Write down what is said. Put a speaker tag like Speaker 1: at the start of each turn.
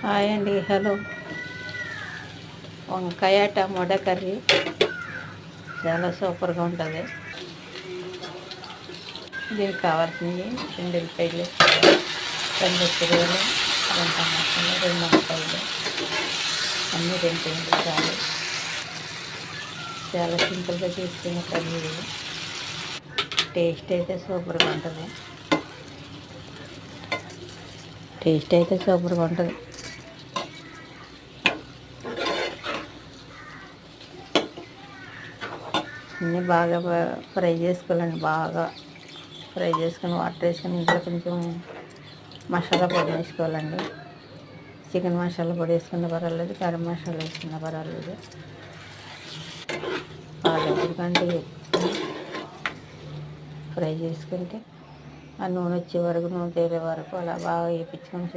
Speaker 1: Hi అండి, hello. వంకాయ tomato curry చాలా సూపర్గా ఉంటుంది. దీనికి కావాల్సినవి 2 ఉల్లిపాయలు, 2 పచ్చిమిరపకాయలు, 2 టమాటాలు, 2 వంకాయలు, అన్నీ 2 చాలు. చాలా సింపుల్గా చేసుకునే కర్రీ ఇది. టేస్ట్ అయితే సూపర్గా ఉంటుంది. అన్నీ బాగా ఫ్రై చేసుకోవాలండి. బాగా ఫ్రై చేసుకొని వాటర్ వేసుకొని ఇంట్లో కొంచెం మసాలా పొడి వేసుకోవాలండి. చికెన్ మసాలా పొడి వేసుకున్న పర్వాలేదు, గరం మసాలా వేసుకున్న పర్వాలేదు. కంటే ఫ్రై చేసుకుంటే ఆ నూనె వచ్చే వరకు, నూనె తేలే వరకు అలా బాగా వేయించుకొని